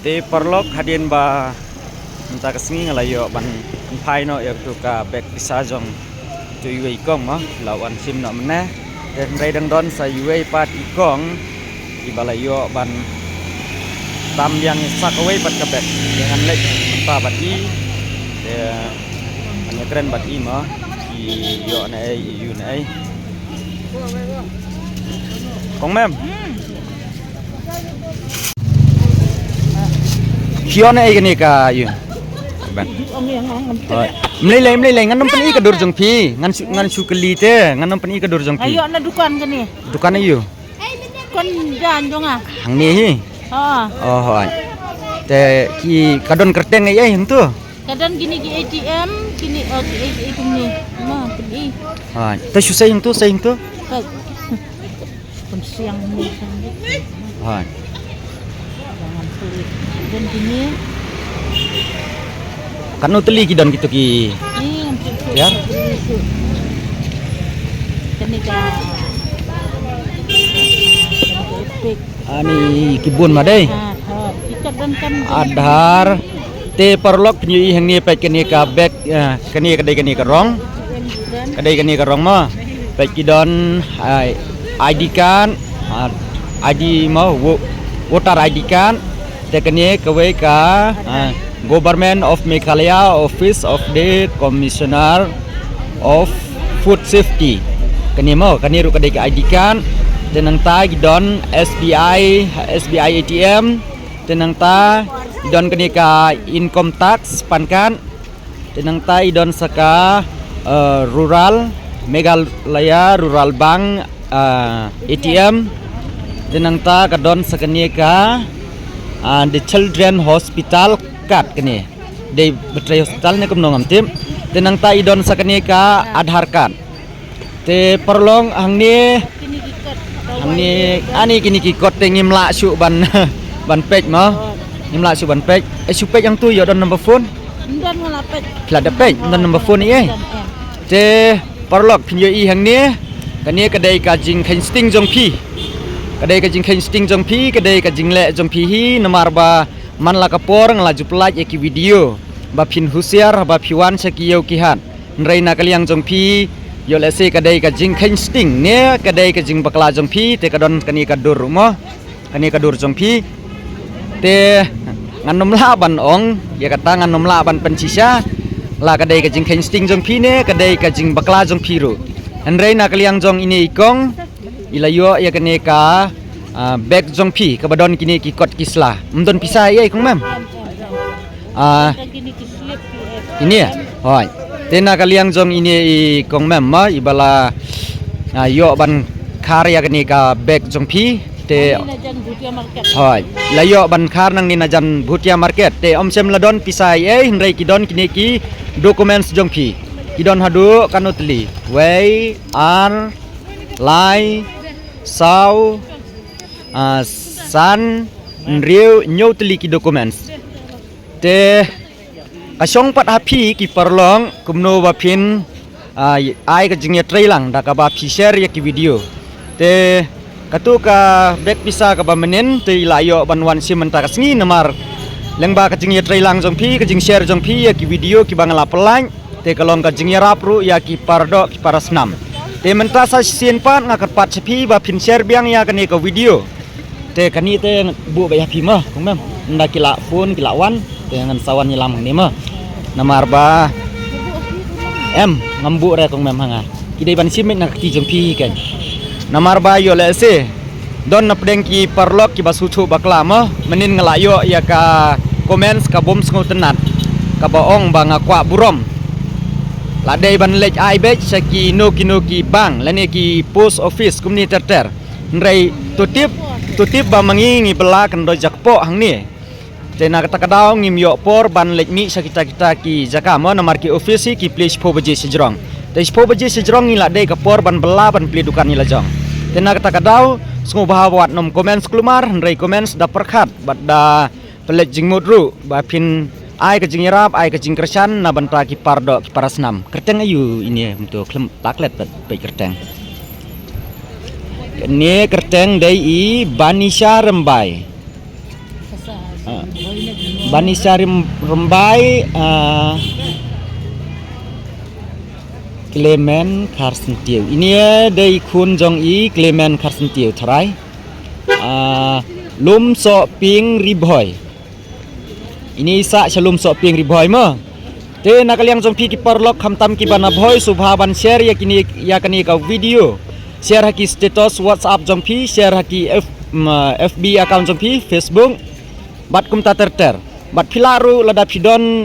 te perlok hadin ba minta kesengi ngalayo ban pai no ya tu ka bek bisa jong tu yui kong ma lawan sim no mena dan rai dang don sa yui pat ikong ibalayo ban tam yang sakawai pat ka bek dengan lek minta bat i hanya keren bat i ma i yo na ai yu na ai kong mem Kion ai gani ka yu ban mlei ngan nom pani ka dur jong pi ngan su keli te ngan nom pani ka dur jong pi ayo na dukan gani dukan ayu kon jan jong hang ni hi oh hoi te ki kadon kerteng ai hang tu kadang gini ki ATM kini ATM ni ma pergi hoi te su sai hang tu pun siang ni hoi jangan sulit dan gini kan teli ki don gitu ki ya kenika ani kibun ma dei ikat dan kan adhar te perlok penyu hang ni pe kini ka bek kini ka rong kadai ka rong ma pe ki don ID kan ID ma voter ID kan te kini kawe ka Government of Meghalaya Office of the Commissioner of Food Safety kani mo kani ru kadai ka ID kan tenang ta gidon SBI ATM tenang ta gidon kani ka income tax pankan tenang ta idon saka rural Meghalaya Rural Bank ATM tenang ta kadon sakani ka the Children Hospital card kani de betray hospital ne kum nongam tim tenang ta idon sakani ka Aadhaar card te perlong hang ni ani kini ki kot te ngimla su ban ban page ma ngimla su ban page su page yang tu yo don number phone dan ngalapet plat de page don number phone ni te perlok pinyo i hang ni kani kadai ka jing khain sting jong phi kadai ka jing khain sting jong phi kadai ka jing le jong phi hi namar ba man la kapor nglaju pelaj eki video ba phin husiar ba phiwan sakiyo kihan nreina kaliang jong phi yo le se kadai ka jing khain sting ne kadai ka jing bakla jong phi te kadon kani ka dur mo kani ka dur jong phi te nganom la ban ong ya kata nganom la ban pencisa la kadai ka jing khain sting jong phi ne kadai ka jing bakla jong phi ru nreina kaliang jong ini ikong ilayo ya kani ka bek jong phi kabadon kini ki kot kisla mdon pisai ai kong mem gini ki slip ini ya hoi tena kaliang jong ini kong mem ma ibala yo ban karya kini ka bek jong phi te hoi la yo ban khar nang ni najan bhutia market te omsem ladon pisai ai hindrai kidon kini ki documents jong phi kidon hadu kanutli wei ar lai sau san riu nyotli ki documents te kasong pat hapi ki perlong kumno ba phin ai ka jingya trailang da ka ba phi share ya ki video te katu ka bek bisa ka ba menen te ilayo banwan simenta ka sngi namar lengba ka jingya trailang jong phi ka jing share jong phi ya ki video ki bangala pelang te kalong ka jingya rapru ya ki pardo ki parasnam te menta sa sin pat ngakat pat sepi ba phin share biang ya ka ni ka video te kani te bu ba ya phi ma kong mem nda kila phone kila wan dengan sawan nyelam ni mah namar ba ngambu re kong mem hanga kidai ban simit nak ti jempi kan namar ba yo le se don na pedeng ki perlok ki basutu bakla mah menin ngelayo ya ka comments ka bom sngu tenat ka baong ba ngakwa burom ladai ban lek ai bech saki noki bang lane ki post office kumni terter nrai tutip ba mangingi bela kan do jakpo hang ni tena kata kadau ngim yo por ban lek mi sakita ki jakama namar ki office ki place 4 baje sejrong te 4 baje sejrong ni la dei ka por ban bela ban pli dukan ni la jong tena kata kadau sngu bahawat nom comments klumar nrai comments da perkhat bad da pelek jing modru ba pin ai ka jing yarap ai ka jing kersan na banta ki pardo ki parasnam kerteng ayu ini untuk klem taklet pe kerteng ni kerteng dai i banisha rembai Banisa Rembai Clement Carson Tiu. Ini dari Kun Jong I Clement Carson Tiu Terai Lum Sok Ping Riboy. Ini sa Shalom Sok Ping Riboy mo. Te nakaliang Jong Pi ki Parlok Hamtam ki Banaboy Subhaban share ya kini ka video. Share haki status WhatsApp Jong Pi, share haki FB account Jong Pi, Facebook. Bat kum ta ter. Bat pilaru lada pidon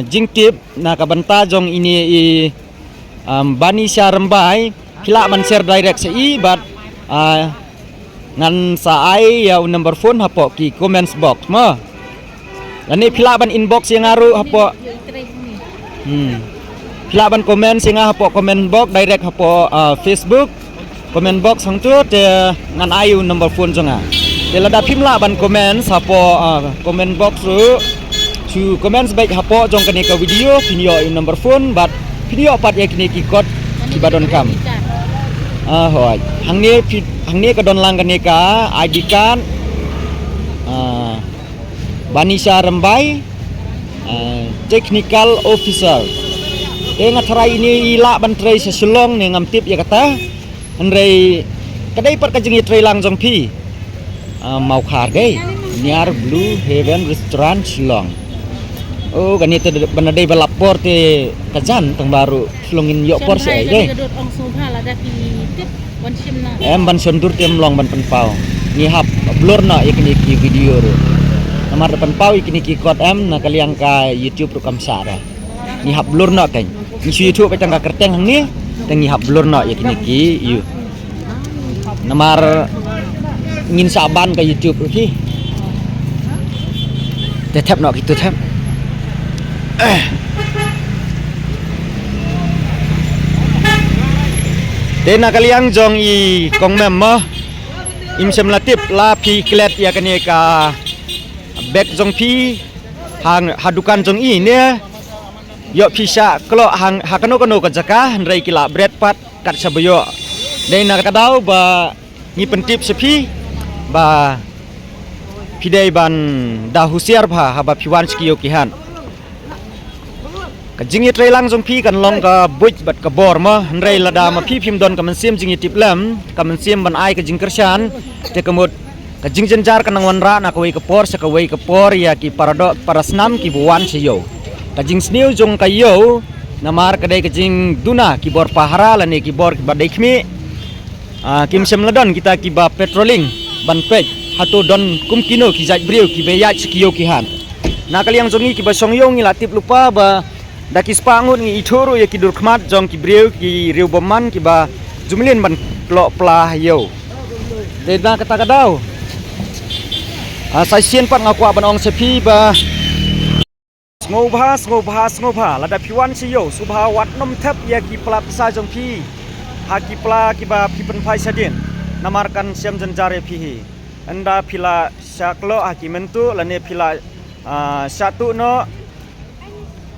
jingtip na kabanta Jong ini Bani Syah Rembai pila man share direct sa i bat ngan sa ai ya number phone hapo ki comments box mo. Lani pila ban inbox yang ngaru hapo pila ban komen singa hapo comment box direct hapo Facebook comment box hang tu te ngan ayu number phone jonga. Te lada pimla ban comment hapo comment box su comments baik hapo jong kene ka video number phone bat video pat ya kini ki kod ki badon kam. Hoi hang ni ka don lang kene ka ID card Bani Syah Rembai technical officer. Ngathrai ini ila ban trai sesulong ne ngam tip ya kata. Andrei kadai pat ka jingi trai lang Jong Pi. Mau khar dei near Blue Heaven Restaurant Shillong. Oh ganito banadai balapor te kajan tang baru Shillongin yo por se dei. Ban sondur te mlong ban penpau. Ni hap blur na ikni ki video ro. Namar depan pau ikni ki kod na kaliang ka YouTube ro kam sara. Ni hap blur na kan. Ni YouTube ka tang ka kerteng hang ni tang ni hap blur na ikni ki yu. Namar ngin saban ka YouTube ro ki. Tetap nak gitu tap. Dena kaliang Jong I kong mem mo im sem latip la pi klet ya kene ka back Jong Pi hang hadukan Jong I ne yo pisa klo hang hakano ka jaka ndrai kila bread pat kat saboyo dena kadau ba ni pentip sepi ba pidai ban da husiar bha haba piwan skiyo kihan ka jingi trailang Jong Pi kan long ka buj bat ka bor ma ndrai lada ma pi phim don ka mensim jingi tiplam ka mensim ban ai ka jingkersan te kemut ka jingjenjar kan wanra na ka wei ka por sa ka wei ka por ya ki parado parasnam ki buwan siyo ka jing sniu jong ka yo namar ka dai ka jing duna ki bor pahara lani ki bor ki badai khmi kim sem ladon kita ki ba patrolling ban pej hatu don kum kino ki jaj briu ki be yaj kiyo ki han na kaliang jongi ki ba songyong ngila tip lupa ba daki spangut ngi itoro ya ki dur khmat jong ki briu ki riu boman ki ba jumlin ban klo plah yo te na kata kadau sai sien pat ngaku ban ong sepi ba ngobha lada piwan si yo subha wat nom thap ya ki pla pisa Jong Pi haki pla ki ba pi pen phai sadin namarkan siam jenjare pi anda pila saklo haki mentu lane pila satu no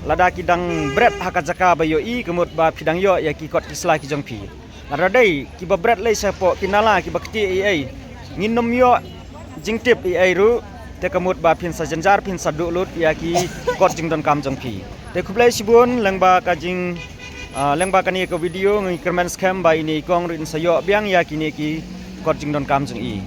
lada kidang bread hakajaka bayo I kemut ba pidang yo ya ki kot kisla ki Jong Pi lada dai ki ba bread le sapo kinala ki bakti ai nginom yo jingtip ai ru te kemut ba pin sa jenjar pin sa dulut ya ki kot jing don kam Jong Pi te kublai sibun lengba ka jing lengba kani ka video ngi kermen scam ba ini kong rin sayo biang ya kini ki kot jing don kam Jong I